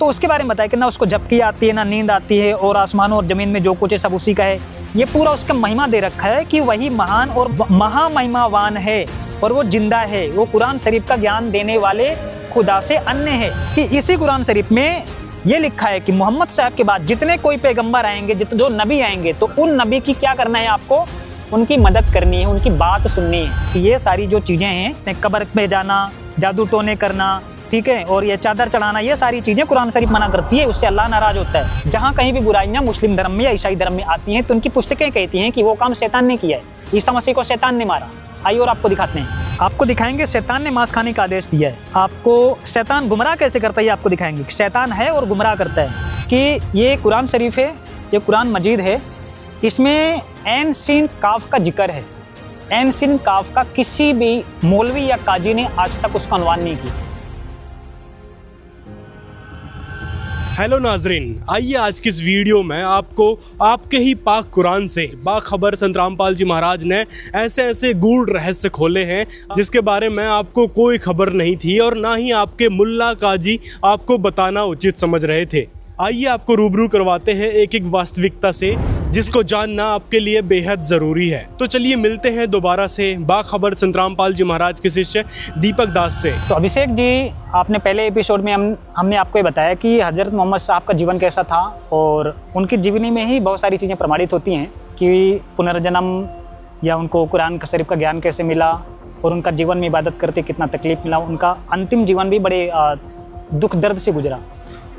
तो उसके बारे में बताया कि ना उसको झपकी आती है, ना नींद आती है, और आसमान और ज़मीन में जो कुछ है सब उसी का है। ये पूरा उसका महिमा दे रखा है कि वही महान और महामहिमावान है और वो जिंदा है, वो कुरान शरीफ का ज्ञान देने वाले खुदा से अन्य है। कि इसी कुरान शरीफ में ये लिखा है कि मोहम्मद साहब के बाद जितने कोई पैगंबर आएंगे, जो नबी आएंगे, तो उन नबी की क्या करना है, आपको उनकी मदद करनी है, उनकी बात सुननी है। ये सारी जो चीज़ें हैं, कब्र में जाना, जादू टोने करना, ठीक है, और ये चादर चढ़ाना, ये सारी चीज़ें कुरान शरीफ मना करती है, उससे अल्लाह नाराज होता है। जहाँ कहीं भी बुराइयाँ मुस्लिम धर्म में या ईसाई धर्म में आती हैं तो उनकी पुस्तकें कहती हैं कि वो काम शैतान ने किया है, ईसा मसीह को शैतान ने मारा। आइए और आपको दिखाते हैं, आपको दिखाएंगे शैतान ने मांस खाने का आदेश दिया है। आपको शैतान गुमराह कैसे करता है आपको दिखाएंगे। शैतान है और गुमराह करता है कि ये कुरान शरीफ है, ये कुरान मजीद है, इसमें ऐन सीन काफ का जिक्र है। ऐन सीन काफ का किसी भी मौलवी या काजी ने आज तक उसका अनुवाद नहीं किया। हेलो नाजरीन, आइए आज की इस वीडियो में आपको आपके ही पाक कुरान से बाखबर संत रामपाल जी महाराज ने ऐसे ऐसे गूढ़ रहस्य खोले हैं जिसके बारे में आपको कोई खबर नहीं थी और ना ही आपके मुल्ला काजी आपको बताना उचित समझ रहे थे। आइए आपको रूबरू करवाते हैं एक एक वास्तविकता से जिसको जानना आपके लिए बेहद ज़रूरी है। तो चलिए मिलते हैं दोबारा से बाखबर संत रामपाल जी महाराज के शिष्य दीपक दास से। तो अभिषेक जी, आपने पहले एपिसोड में हमने आपको ये बताया कि हज़रत मोहम्मद साहब का जीवन कैसा था और उनकी जीवनी में ही बहुत सारी चीज़ें प्रमाणित होती हैं कि पुनर्जन्म या उनको कुरान शरीफ का ज्ञान कैसे मिला और उनका जीवन में इबादत करते कितना तकलीफ मिला, उनका अंतिम जीवन भी बड़े दुख दर्द से गुजरा।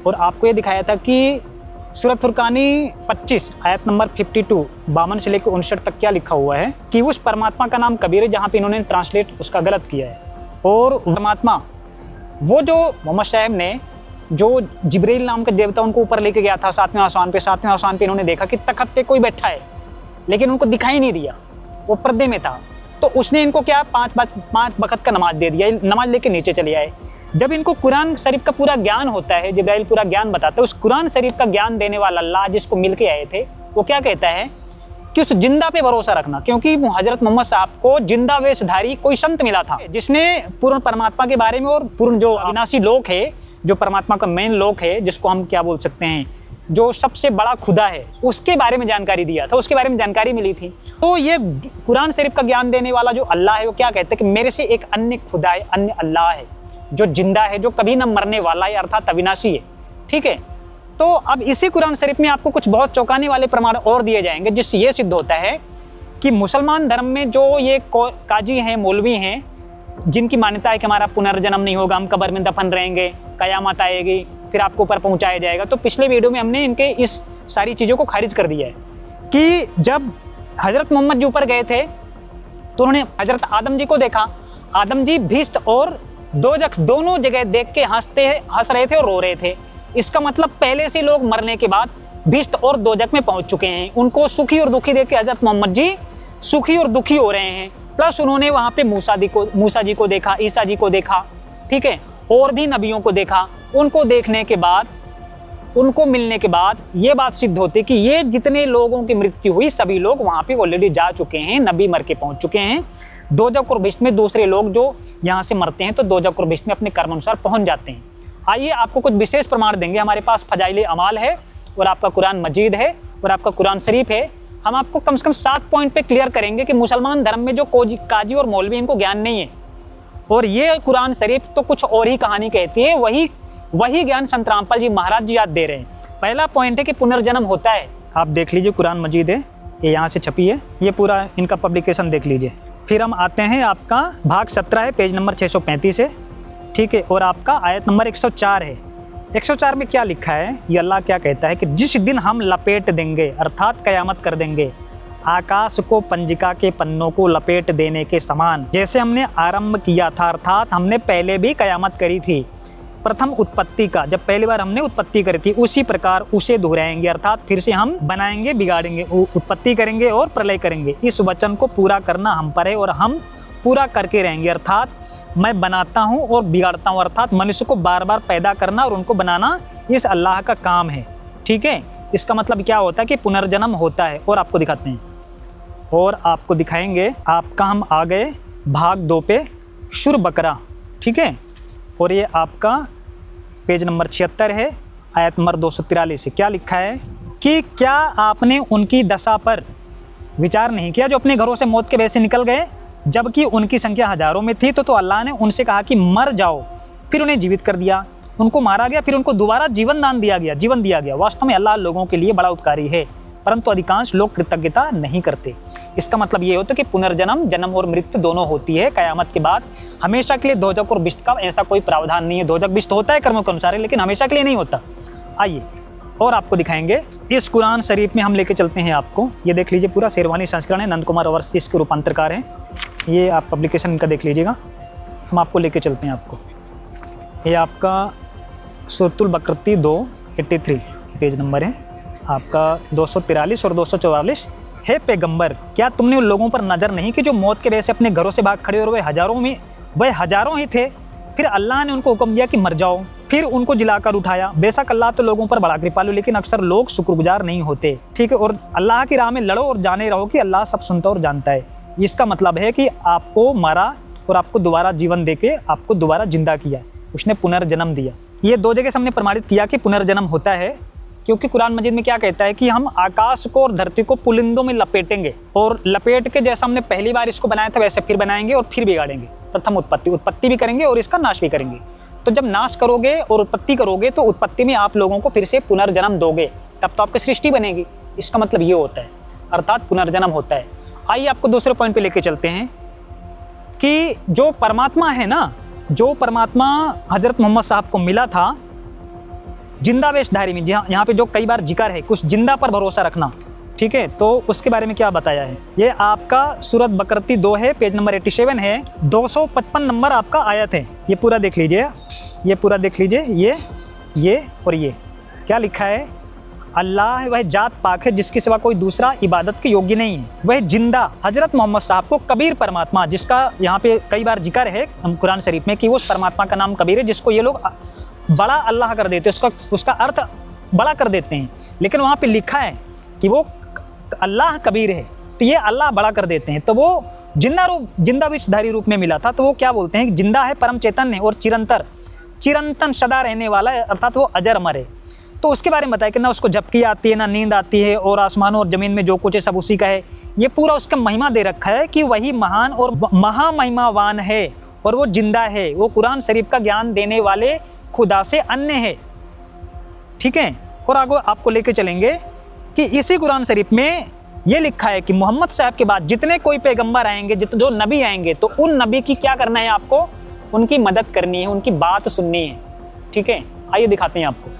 और आपको ये दिखाया था कि सूरत फुरकानी 25 आयत नंबर 52 52 से लेकर 59 तक क्या लिखा हुआ है कि उस परमात्मा का नाम कबीर है, जहाँ पे इन्होंने ट्रांसलेट उसका गलत किया है। और परमात्मा वो जो मोहम्मद साहब ने जो जिब्रील नाम के देवता उनको ऊपर लेके गया था 7वें आसमान पे इन्होंने देखा कि तख्त पे कोई बैठा है लेकिन उनको दिखाई नहीं दिया, वो पर्दे में था। तो उसने इनको क्या 5 वक्त का नमाज दे दिया, नमाज लेके नीचे चले आए। जब इनको कुरान शरीफ का पूरा ज्ञान होता है, जिब्राइल पूरा ज्ञान बताता है, उस कुरान शरीफ का ज्ञान देने वाला अल्लाह जिसको मिल के आए थे वो क्या कहता है कि उस जिंदा पे भरोसा रखना, क्योंकि हजरत मोहम्मद साहब को जिंदा वेशधारी कोई संत मिला था जिसने पूर्ण परमात्मा के बारे में और पूर्ण जो अविनाशी लोक है, जो परमात्मा का मेन लोक है, जिसको हम क्या बोल सकते हैं, जो सबसे बड़ा खुदा है, उसके बारे में जानकारी दिया था, उसके बारे में जानकारी मिली थी। तो ये कुरान शरीफ का ज्ञान देने वाला जो अल्लाह है वो क्या कहता है कि मेरे से एक अन्य खुदा है, अन्य अल्लाह है जो जिंदा है, जो कभी न मरने वाला है, अर्थात अविनाशी है। ठीक है, तो अब इसी कुरान शरीफ में आपको कुछ बहुत चौंकाने वाले प्रमाण और दिए जाएंगे जिससे ये सिद्ध होता है कि मुसलमान धर्म में जो ये काजी हैं, मौलवी हैं, जिनकी मान्यता है कि हमारा पुनर्जन्म नहीं होगा, हम कब्र में दफन रहेंगे, कयामत आएगी, फिर आपको ऊपर पहुंचाया जाएगा। तो पिछले वीडियो में हमने इनके इस सारी चीज़ों को खारिज कर दिया है कि जब हज़रत मोहम्मद जी ऊपर गए थे तो उन्होंने हज़रत आदम जी को देखा। आदम जी भीष्ट और दोजख दोनों जगह देख के हंस रहे थे और रो रहे थे। इसका मतलब पहले से लोग मरने के बाद भीष्ट और दोजख में पहुंच चुके हैं। उनको सुखी और दुखी देख के हज़रत मोहम्मद जी सुखी और दुखी हो रहे हैं। प्लस उन्होंने वहाँ पे मूसा जी को देखा, ईसा जी को देखा, ठीक है, और भी नबियों को देखा। उनको देखने के बाद, उनको मिलने के बाद ये बात सिद्ध होती कि ये जितने लोगों की मृत्यु हुई सभी लोग वहाँ पे ऑलरेडी जा चुके हैं, नबी मर के पहुँच चुके हैं। दोजख और भीष्ट में दूसरे लोग जो यहाँ से मरते हैं तो दोजख और भीष्ट में अपने कर्म अनुसार पहुँच जाते हैं। आइए आपको कुछ विशेष प्रमाण देंगे। हमारे पास फजाइल अमाल है और आपका कुरान मजीद है और आपका कुरान शरीफ है। हम आपको कम से कम 7 पॉइंट पे क्लियर करेंगे कि मुसलमान धर्म में जो काजी और मौलवी इनको ज्ञान नहीं है और ये कुरान शरीफ तो कुछ और ही कहानी कहती है। वही ज्ञान संत रामपाल जी महाराज जी याद दे रहे हैं। पहला पॉइंट है कि पुनर्जन्म होता है। आप देख लीजिए, कुरान मजीद है, ये यहाँ से छपी है, ये पूरा इनका पब्लिकेशन देख लीजिए। फिर हम आते हैं, आपका भाग 17 है, पेज नंबर 635 है, ठीक है, और आपका आयत नंबर 104 है। 104 में क्या लिखा है, ये अल्लाह क्या कहता है कि जिस दिन हम लपेट देंगे, अर्थात कयामत कर देंगे, आकाश को पंजिका के पन्नों को लपेट देने के समान, जैसे हमने आरंभ किया था, अर्थात हमने पहले भी कयामत करी थी, प्रथम उत्पत्ति का, जब पहली बार हमने उत्पत्ति करी थी, उसी प्रकार उसे दोहराएंगे, अर्थात फिर से हम बनाएंगे, बिगाड़ेंगे, उत्पत्ति करेंगे और प्रलय करेंगे। इस वचन को पूरा करना हम पर है और हम पूरा करके रहेंगे, अर्थात मैं बनाता हूँ और बिगाड़ता हूँ, अर्थात मनुष्य को बार बार पैदा करना और उनको बनाना इस अल्लाह का काम है। ठीक है, इसका मतलब क्या होता है कि पुनर्जन्म होता है। और आपको दिखाते हैं और आपको दिखाएंगे। आपका हम आ गए भाग 2 पे, शुर बकरा, ठीक है, और ये आपका पेज नंबर 76 है, आयत नंबर 243 से क्या लिखा है कि क्या आपने उनकी दशा पर विचार नहीं किया जो अपने घरों से मौत के भय से निकल गए, जबकि उनकी संख्या हजारों में थी। तो अल्लाह ने उनसे कहा कि मर जाओ, फिर उन्हें जीवित कर दिया। उनको मारा गया, फिर उनको दोबारा जीवन दिया गया। वास्तव में अल्लाह लोगों के लिए बड़ा उपकारी है, परंतु अधिकांश लोग कृतज्ञता नहीं करते। इसका मतलब ये होता है कि पुनर्जन्म, जन्म और मृत्यु दोनों होती है कयामत के बाद। हमेशा के लिए दोजख और बिश्त का ऐसा कोई प्रावधान नहीं है। दोजख बिश्त होता है कर्मों के अनुसार, लेकिन हमेशा के लिए नहीं होता। आइए और आपको दिखाएंगे इस कुरान शरीफ में हम लेके चलते हैं आपको। ये देख लीजिए, पूरा शेरवानी संस्करण है, नंद कुमार अवस्थी इसके रूपांतरकार हैं। ये आप पब्लिकेशन इनका देख लीजिएगा। हम आपको लेके चलते हैं आपको। ये आपका सूरतुल बकरती 283 पेज नंबर है आपका 243 और 244। हे पैगंबर, क्या तुमने उन लोगों पर नज़र नहीं कि जो मौत के वजह से अपने घरों से भाग खड़े और वह हजारों ही थे। फिर अल्लाह ने उनको हुक्म दिया कि मर जाओ, फिर उनको जिलाकर उठाया। बेशक अल्लाह तो लोगों पर बड़ा कृपालु, लेकिन अक्सर लोग शुक्रगुजार नहीं होते। ठीक है, और अल्लाह की राह में लड़ो और जाने रहो कि अल्लाह सब सुनता और जानता है। इसका मतलब है कि आपको मारा और आपको दोबारा जीवन देके आपको दोबारा जिंदा किया, उसने पुनर्जन्म दिया। ये दो जगह से हमने प्रमाणित किया कि पुनर्जन्म होता है, क्योंकि कुरान मजीद में क्या कहता है कि हम आकाश को और धरती को पुलिंदों में लपेटेंगे, और लपेट के जैसा हमने पहली बार इसको बनाया था वैसे फिर बनाएंगे और फिर बिगाड़ेंगे। प्रथम उत्पत्ति भी करेंगे और इसका नाश भी करेंगे। तो जब नाश करोगे और उत्पत्ति करोगे तो उत्पत्ति में आप लोगों को फिर से पुनर्जन्म दोगे, तब तो आपकी सृष्टि बनेगी। इसका मतलब ये होता है, अर्थात पुनर्जन्म होता है। आइए आपको दूसरे पॉइंट पे लेके चलते हैं कि जो परमात्मा है ना, जो परमात्मा हजरत मोहम्मद साहब को मिला था जिंदा वेशधारी में, यहाँ पे जो कई बार जिक्र है कुछ जिंदा पर भरोसा रखना, ठीक है, तो उसके बारे में क्या बताया है। ये आपका सूरत बकरती 2 है, पेज नंबर 87 है, 255 नंबर आपका आयत है। ये पूरा देख लीजिए, ये पूरा देख लीजिए। ये और ये क्या लिखा है, अल्लाह वह जात पाक है जिसके सिवा कोई दूसरा इबादत के योग्य नहीं है। वह जिंदा हजरत मोहम्मद साहब को कबीर परमात्मा, जिसका यहाँ पे कई बार जिक्र है कुरान शरीफ में कि वो परमात्मा का नाम कबीर है, जिसको ये लोग बड़ा अल्लाह कर देते हैं, उसका अर्थ बड़ा कर देते हैं, लेकिन वहाँ पे लिखा है कि वो अल्लाह कबीर है, तो ये अल्लाह बड़ा कर देते हैं। तो वो जिंदा विषधारी रूप में मिला था, तो वो क्या बोलते हैं, जिंदा है, परम चैतन्य और चिरंतन सदा रहने वाला है, अर्थात वो अजर अमर है। तो उसके बारे में बताया कि ना उसको झपकी आती है, ना नींद आती है, और आसमानों और ज़मीन में जो कुछ है सब उसी का है। ये पूरा उसका महिमा दे रखा है कि वही महान और महामहिमावान है और वो जिंदा है। वो कुरान शरीफ का ज्ञान देने वाले खुदा से अन्य है, ठीक है। और आगे आपको लेके चलेंगे कि इसी कुरान शरीफ में ये लिखा है कि मोहम्मद साहब के बाद जितने कोई पैगंबर आएंगे, जो नबी आएंगे, तो उन नबी की क्या करना है, आपको उनकी मदद करनी है, उनकी बात सुननी है, ठीक है। आइए दिखाते हैं आपको।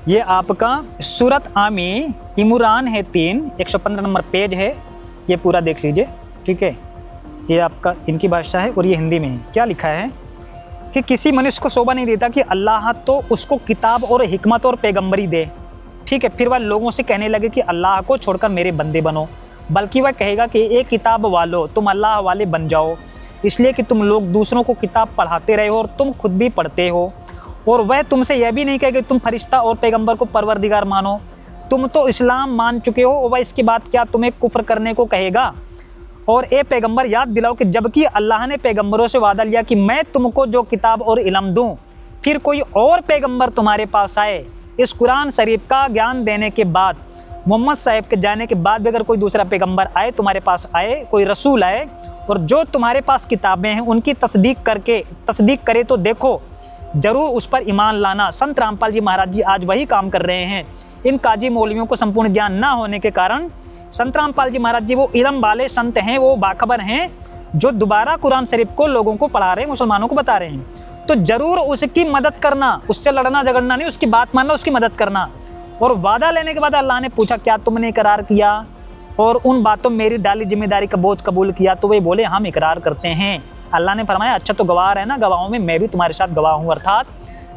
ये आपका सूरत आमी इमरान है 3, 115 नंबर पेज है। ये पूरा देख लीजिए, ठीक है। ये आपका इनकी भाषा है और ये हिंदी में है। क्या लिखा है कि किसी मनुष्य को शोभा नहीं देता कि अल्लाह तो उसको किताब और हिकमत और पैगंबरी दे, ठीक है। फिर वह लोगों से कहने लगे कि अल्लाह को छोड़कर मेरे बंदे बनो, बल्कि वह कहेगा कि एक किताब वालो, तुम अल्लाह वाले बन जाओ, इसलिए कि तुम लोग दूसरों को किताब पढ़ाते रहे हो और तुम खुद भी पढ़ते हो। और वह तुमसे यह भी नहीं कहेगा कि तुम फरिश्ता और पैगंबर को परवरदिगार मानो, तुम तो इस्लाम मान चुके हो, और वह इसके बाद क्या तुम्हें कुफ्र करने को कहेगा। और ए पैगंबर, याद दिलाओ कि जबकि अल्लाह ने पैगंबरों से वादा लिया कि मैं तुमको जो किताब और इल्म दूं, फिर कोई और पैगंबर तुम्हारे पास आए, इस कुरान शरीफ का ज्ञान देने के बाद, मोहम्मद साहब के जाने के बाद भी अगर कोई दूसरा पैगंबर आए, तुम्हारे पास आए, कोई रसूल आए, और जो तुम्हारे पास किताबें हैं उनकी तस्दीक करे, तो देखो जरूर उस पर ईमान लाना। संत रामपाल जी महाराज जी आज वही काम कर रहे हैं। इन काजी मौलवियों को संपूर्ण ज्ञान ना होने के कारण संत रामपाल जी महाराज जी वो इल्म वाले संत हैं, वो बाखबर हैं, जो दोबारा कुरान शरीफ को लोगों को पढ़ा रहे हैं, मुसलमानों को बता रहे हैं। तो जरूर उसकी मदद करना, उससे लड़ना झगड़ना नहीं, उसकी बात मानना, उसकी मदद करना। और वादा लेने के बाद अल्लाह ने पूछा क्या तुमने इकरार किया और उन बातों में मेरी डाली जिम्मेदारी का बोझ कबूल किया, तो वे बोले हम इकरार करते हैं। अल्लाह ने फरमाया अच्छा तो गवाह है ना, गवाहों में मैं भी तुम्हारे साथ गवाह हूँ। अर्थात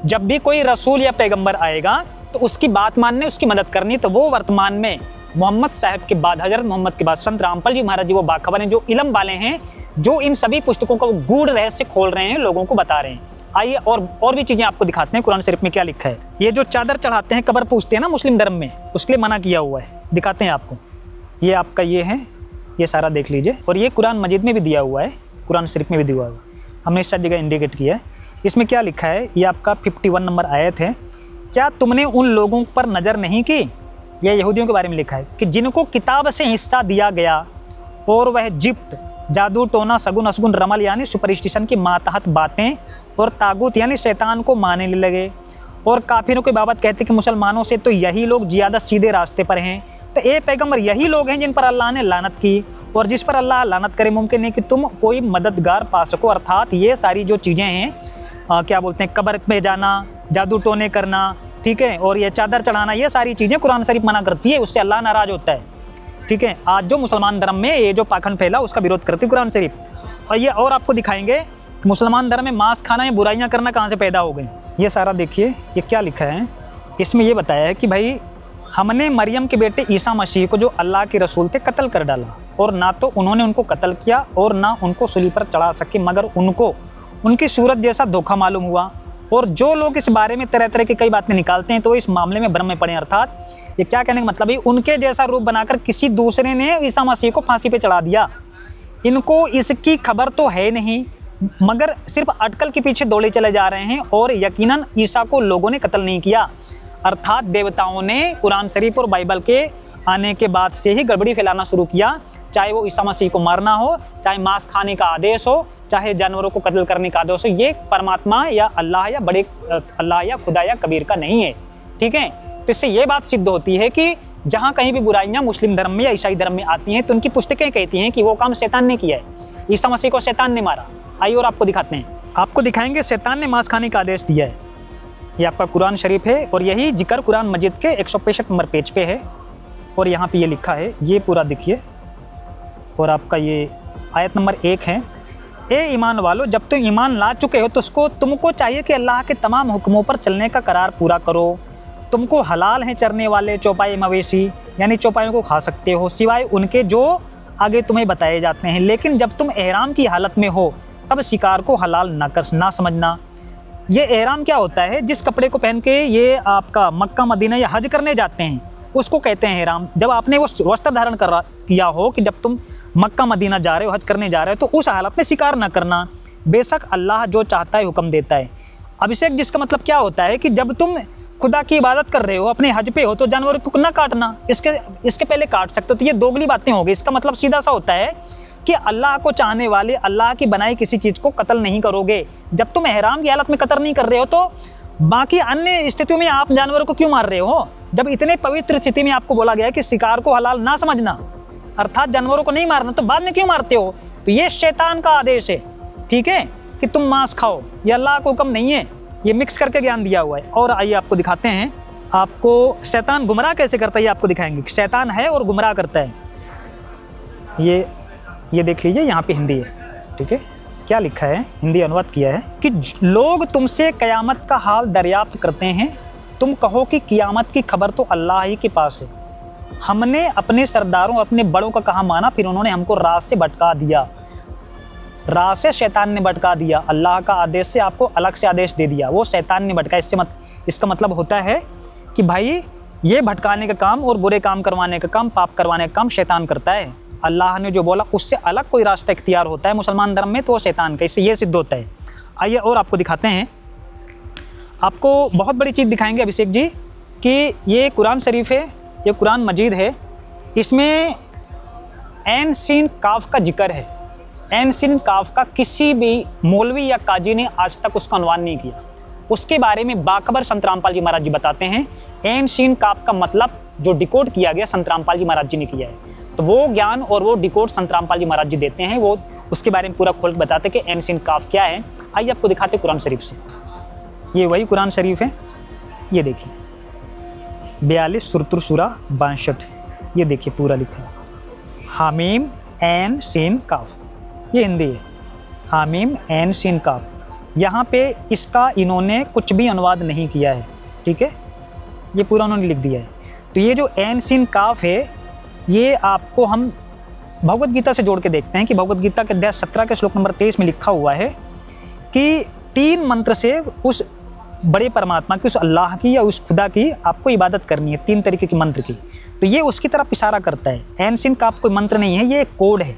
जब भी कोई रसूल या पैगंबर आएगा तो उसकी बात मानने, उसकी मदद करनी। तो वो वर्तमान में मोहम्मद साहब के बाद, हजरत मोहम्मद के बाद संत रामपाल जी महाराज जी वो बाखबर हैं, जो इल्म वाले हैं, जो इन सभी पुस्तकों का गूढ़ रहस्य खोल रहे हैं, लोगों को बता रहे हैं। आइए और भी चीज़ें आपको दिखाते हैं कुरान शरीफ में क्या लिखा है। ये जो चादर चढ़ाते हैं, कब्र पूछते हैं ना मुस्लिम धर्म में, उसके लिए मना किया हुआ है। दिखाते हैं आपको। ये आपका ये है, ये सारा देख लीजिए। और ये कुरान मजीद में भी दिया हुआ है, कुरान शरीफ में भी दिया हुआ है, हमने इस जगह इंडिकेट किया है। इसमें क्या लिखा है, ये आपका 51 नंबर आयत है। क्या तुमने उन लोगों पर नज़र नहीं की, यह यहूदियों के बारे में लिखा है, कि जिनको किताब से हिस्सा दिया गया और वह जिप्त, जादू टोना सगुन असगुन रमल यानी सुपरस्टिशन की मातहत बातें और तागुत यानी शैतान को मानने लगे। और काफिरों के बाबत कहते कि मुसलमानों से तो यही लोग ज़्यादा सीधे रास्ते पर हैं। तो ए पैगंबर यही लोग हैं जिन पर अल्लाह ने लानत की, और जिस पर अल्लाह लानत करे मुमकिन नहीं कि तुम कोई मददगार पा सको। अर्थात ये सारी जो चीज़ें हैं क्या बोलते हैं, कब्र में जाना, जादू टोने करना, ठीक है, और ये चादर चढ़ाना, ये सारी चीज़ें कुरान शरीफ मना करती है, उससे अल्लाह नाराज़ होता है। ठीक है, आज जो मुसलमान धर्म में ये जो पाखंड फैला उसका विरोध करती है कुरान शरीफ। और ये और आपको दिखाएंगे कि मुसलमान धर्म में मांस खाना या बुराइयाँ करना कहाँ से पैदा हो गई। ये सारा देखिए ये क्या लिखा है, इसमें ये बताया है कि भाई हमने मरियम के बेटे ईसा मसीह को जो अल्लाह के रसूल थे कत्ल कर डाला, और ना तो उन्होंने उनको कत्ल किया और ना उनको सूली पर चढ़ा सके, मगर उनको उनकी सूरत जैसा धोखा मालूम हुआ। और जो लोग इस बारे में तरह तरह की कई बातें निकालते हैं तो इस मामले में भ्रम में पड़े। अर्थात ये क्या कहने का मतलब है, उनके जैसा रूप बनाकर किसी दूसरे ने ईसा मसीह को फांसी पे चढ़ा दिया। इनको इसकी खबर तो है नहीं, मगर सिर्फ अटकल के पीछे दौड़े चले जा रहे हैं, और यकीनन ईसा को लोगों ने कत्ल नहीं किया। अर्थात देवताओं ने कुरान शरीफ और बाइबल के आने के बाद से ही गड़बड़ी फैलाना शुरू किया, चाहे वो ईसा मसीह को मारना हो, चाहे मांस खाने का आदेश हो, चाहे जानवरों को कत्ल करने का आदेश हो। ये परमात्मा या अल्लाह या बड़े अल्लाह या खुदा या कबीर का नहीं है। ठीक है, तो इससे ये बात सिद्ध होती है कि जहाँ कहीं भी बुराइयाँ मुस्लिम धर्म में या ईसाई धर्म में आती हैं तो उनकी पुस्तकें कहती हैं कि वो काम शैतान ने किया है, ईसा मसीह को शैतान ने मारा। आइए और आपको दिखाते हैं, आपको दिखाएंगे शैतान ने मांस खाने का आदेश दिया है। ये आपका कुरान शरीफ है और यही जिक्र कुरान मजीद के 165 नंबर पेज पे है, और यहाँ पे ये लिखा है, ये पूरा देखिए। और आपका ये आयत नंबर 1 है, ए ईमान वालो, जब तुम ईमान ला चुके हो तो तुमको चाहिए कि अल्लाह के तमाम हुक्मों पर चलने का करार पूरा करो। तुमको हलाल हैं चरने वाले चौपाई मवेशी, यानी चौपाइयों को खा सकते हो सिवाय उनके जो आगे तुम्हें बताए जाते हैं। लेकिन जब तुम एहराम की हालत में हो तब शिकार को हलाल ना समझना। ये एहराम क्या होता है, जिस कपड़े को पहन के ये आपका मक्का मदीना या हज करने जाते हैं उसको कहते हैं एहराम। जब आपने वो वस्त्र धारण किया हो कि जब तुम मक्का मदीना जा रहे हो, हज करने जा रहे हो, तो उस हालत में शिकार ना करना। बेशक अल्लाह जो चाहता है हुक्म देता है। अभिषेक जिसका मतलब क्या होता है कि जब तुम खुदा की इबादत कर रहे हो, अपने हज पे हो, तो जानवर को ना काटना, इसके पहले काट सकते हो। तो ये दोगली बातें हो गई। इसका मतलब सीधा सा होता है कि अल्लाह को चाहने वाले अल्लाह की बनाई किसी चीज़ को कत्ल नहीं करोगे। जब तुम एहराम की हालत में कत्ल नहीं कर रहे हो तो बाकी अन्य स्थितियों में आप जानवरों को क्यों मार रहे हो? जब इतने पवित्र स्थिति में आपको बोला गया है कि शिकार को हलाल ना समझना, अर्थात जानवरों को नहीं मारना, तो बाद में क्यों मारते हो? तो ये शैतान का आदेश है, ठीक है, कि तुम मांस खाओ। ये अल्लाह का हुक्म नहीं है, ये मिक्स करके ज्ञान दिया हुआ है। और आइए आपको दिखाते हैं, आपको शैतान गुमराह कैसे करता है ये आपको दिखाएंगे। शैतान है और गुमराह करता है। ये देख लीजिए, यहाँ पे हिंदी है, ठीक है, क्या लिखा है, हिंदी अनुवाद किया है कि लोग तुमसे क़यामत का हाल दरियाफ्त करते हैं, तुम कहो कि क़यामत की खबर तो अल्लाह ही के पास है। हमने अपने सरदारों अपने बड़ों का कहा माना, फिर उन्होंने हमको राह से भटका दिया। राह से शैतान ने भटका दिया, अल्लाह का आदेश से आपको अलग से आदेश दे दिया, वो शैतान ने भटका। इसका मतलब होता है कि भाई ये भटकाने का काम और बुरे काम करवाने का काम, पाप करवाने का काम शैतान करता है। अल्लाह ने जो बोला उससे अलग कोई रास्ता इख्तियार होता है मुसलमान धर्म में तो वो शैतान का, इससे ये सिद्ध होता है। आइए और आपको दिखाते हैं, आपको बहुत बड़ी चीज़ दिखाएंगे अभिषेक जी कि ये कुरान शरीफ है, ये कुरान मजीद है, इसमें ऐन सीन काफ का जिक्र है। ऐन सीन काफ का किसी भी मौलवी या काजी ने आज तक उसका अनुवाद नहीं किया। उसके बारे में बाखबर संत रामपाल जी महाराज जी बताते हैं। ऐन सीन काफ का मतलब जो डिकोड किया गया संत रामपाल जी महाराज जी ने किया है, तो वो ज्ञान और वो डिकोड संत रामपाल जी महाराज जी देते हैं, वो उसके बारे में पूरा खोल के बताते कि ऐन सीन काफ क्या है। आइए आपको दिखाते कुरान शरीफ से, ये वही कुरान शरीफ है, ये देखिए 42 सुरतुर सूरा 62, ये देखिए पूरा लिखा है, हामीम ऐन सीन काफ, ये हिंदी है, हामीम ऐन सीन काफ। यहाँ पे इसका इन्होंने कुछ भी अनुवाद नहीं किया है, ठीक है, ये पूरा उन्होंने लिख दिया है। तो ये जो ऐन सीन काफ है, ये आपको हम भगवत गीता से जोड़ के देखते हैं कि भगवत गीता के अध्याय 17 के श्लोक नंबर 23 में लिखा हुआ है कि 3 मंत्र से उस बड़े परमात्मा की, उस अल्लाह की या उस खुदा की आपको इबादत करनी है, 3 तरीके के मंत्र की। तो ये उसकी तरफ इशारा करता है। ऐन सीन काफ कोई मंत्र नहीं है, ये एक कोड है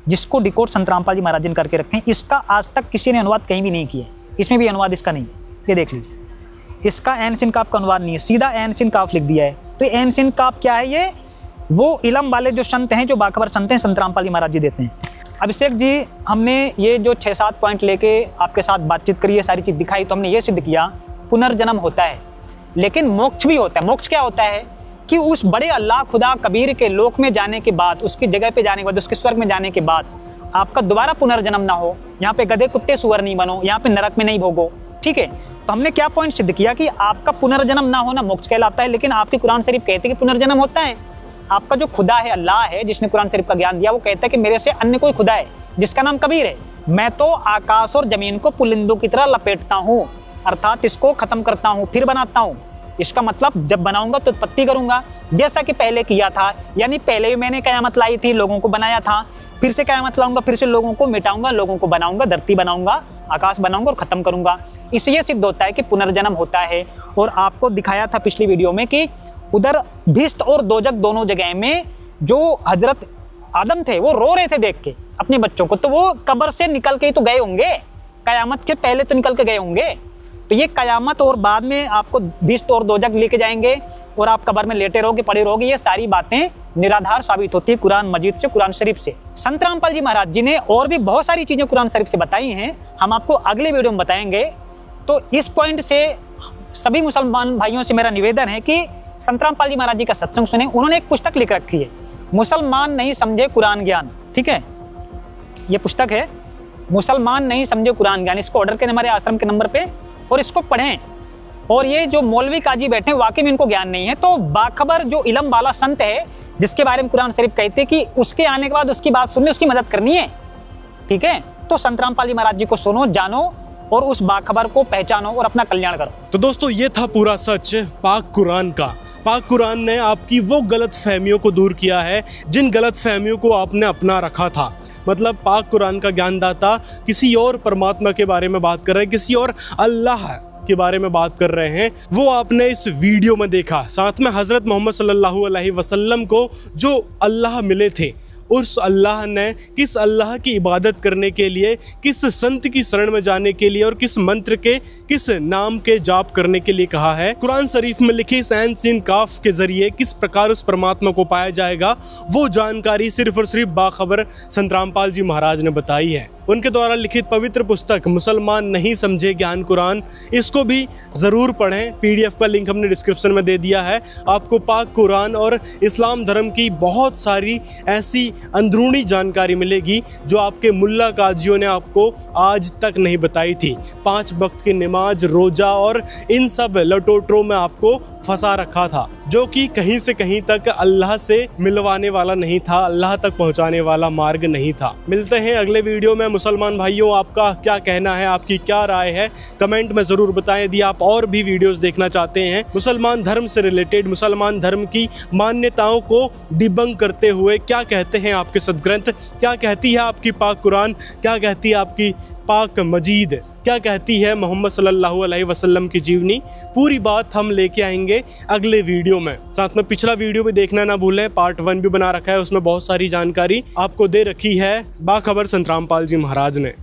जिसको डिकोड संत रामपाल जी महाराज जी ने करके रखे हैं। इसका आज तक किसी ने अनुवाद कहीं भी नहीं किया, इसमें भी अनुवाद इसका नहीं है। ये देख लीजिए, इसका एन सिन काफ का अनुवाद नहीं है, सीधा एन सिन काफ लिख दिया है। तो एन सिन काफ क्या है? ये वो इलम वाले जो संत हैं, जो बाखबर संत हैं, संत रामपाल जी महाराज जी देते हैं। अभिषेक जी, हमने ये जो 6-7 पॉइंट लेके आपके साथ बातचीत करी है, सारी चीज़ दिखाई, तो हमने ये सिद्ध किया पुनर्जन्म होता है, लेकिन मोक्ष भी होता है। मोक्ष क्या होता है कि उस बड़े अल्लाह खुदा कबीर के लोक में जाने के बाद, उसकी जगह पे जाने के बाद, उसके स्वर्ग में जाने के बाद आपका दोबारा पुनर्जन्म ना हो, यहाँ पे गधे कुत्ते सुअर नहीं बनो, यहाँ पे नरक में नहीं भोगो। ठीक है, तो हमने क्या पॉइंट सिद्ध किया कि आपका पुनर्जन्म ना होना मोक्ष कहलाता है, लेकिन आपकी कुरान शरीफ कहती है कि पुनर्जन्म होता है। आपका जो खुदा है, अल्लाह है, जिसने कुरान शरीफ का ज्ञान दिया, वो कहता है कि मेरे से अन्य कोई खुदा है जिसका नाम कबीर है। मैं तो आकाश और जमीन को पुलिंदों की तरह लपेटता हूँ, अर्थात इसको खत्म करता हूँ फिर बनाता हूँ। इसका मतलब जब बनाऊंगा तो उत्पत्ति करूंगा, जैसा कि पहले किया था, यानी पहले भी मैंने कयामत लाई थी, लोगों को बनाया था, फिर से कयामत लाऊंगा, फिर से लोगों को मिटाऊंगा, लोगों को बनाऊंगा, धरती बनाऊंगा, आकाश बनाऊंगा और खत्म करूंगा। इससे ये सिद्ध होता है कि पुनर्जन्म होता है। और आपको दिखाया था पिछली वीडियो में कि उधर भिष्ट और दोजक दोनों जगह में जो हजरत आदम थे वो रो रहे थे देख के अपने बच्चों को, तो वो कब्र से निकल के ही तो गए होंगे, कयामत के पहले तो निकल के गए होंगे। तो ये कयामत और बाद में आपको भिष्ट और दोजक लेके जाएंगे और आप कब्र में लेटे रहोगे, पड़े रहोगे, ये सारी बातें निराधार साबित होती है कुरान मजीद से, कुरान शरीफ से। संत रामपाल जी महाराज जी ने और भी बहुत सारी चीज़ें कुरान शरीफ से बताई हैं, हम आपको अगले वीडियो में बताएंगे। तो इस पॉइंट से सभी मुसलमान भाइयों से मेरा निवेदन है कि संत रामपाल जी महाराज जी का सत्संग सुने। उन्होंने एक पुस्तक लिख रखी है, मुसलमान नहीं समझे कुरान ज्ञान। ठीक है, ये पुस्तक है मुसलमान नहीं समझे कुरान ज्ञान। इसको ऑर्डर करें हमारे आश्रम के नंबर पे और इसको पढ़ें। और ये जो मौलवी काजी बैठे हैं वाकई में इनको ज्ञान नहीं है, तो बाखबर जो इलम वाला संत है जिसके बारे में कुरान शरीफ कहते हैं कि उसके आने के बाद उसकी बात सुननी, उसकी मदद करनी है। ठीक है, तो संत रामपाल जी महाराज जी को सुनो, जानो और उस बाखबर को पहचानो और अपना कल्याण करो। तो दोस्तों, ये था पूरा सच पाक कुरान का। पाक कुरान ने आपकी वो गलत फहमियों को दूर किया है जिन गलत फहमियों को आपने अपना रखा था। मतलब पाक कुरान का ज्ञानदाता किसी और परमात्मा के बारे में बात कर रहे हैं, किसी और अल्लाह के बारे में बात कर रहे हैं, वो आपने इस वीडियो में देखा। साथ में हज़रत मोहम्मद सल्लल्लाहु अलैहि वसल्लम को जो अल्लाह मिले थे, उस अल्लाह ने किस अल्लाह की इबादत करने के लिए, किस संत की शरण में जाने के लिए और किस मंत्र के, किस नाम के जाप करने के लिए कहा है। कुरान शरीफ में लिखे इस ऐन सीन काफ के जरिए किस प्रकार उस परमात्मा को पाया जाएगा, वो जानकारी सिर्फ और सिर्फ बाखबर संत रामपाल जी महाराज ने बताई है। उनके द्वारा लिखित पवित्र पुस्तक मुसलमान नहीं समझे ज्ञान कुरान, इसको भी ज़रूर पढ़ें। PDF का लिंक हमने डिस्क्रिप्शन में दे दिया है। आपको पाक कुरान और इस्लाम धर्म की बहुत सारी ऐसी अंदरूनी जानकारी मिलेगी जो आपके मुल्ला काजियों ने आपको आज तक नहीं बताई थी। 5 वक्त की नमाज, रोज़ा और इन सब लटोटरों में आपको फंसा रखा था, जो कि कहीं से कहीं तक अल्लाह से मिलवाने वाला नहीं था, अल्लाह तक पहुंचाने वाला मार्ग नहीं था। मिलते हैं अगले वीडियो में। मुसलमान भाइयों, आपका क्या कहना है, आपकी क्या राय है, कमेंट में ज़रूर बताएं। यदि आप और भी वीडियोस देखना चाहते हैं मुसलमान धर्म से रिलेटेड, मुसलमान धर्म की मान्यताओं को डिबंक करते हुए, क्या कहते हैं आपके सदग्रंथ, क्या कहती है आपकी पाक कुरान, क्या कहती है आपकी पाक मजीद, क्या कहती है मोहम्मद सल्लल्लाहु अलैहि वसल्लम की जीवनी, पूरी बात हम लेके आएंगे अगले वीडियो में। साथ में पिछला वीडियो भी देखना ना भूलें, पार्ट 1 भी बना रखा है, उसमें बहुत सारी जानकारी आपको दे रखी है बाखबर संत रामपाल जी महाराज ने।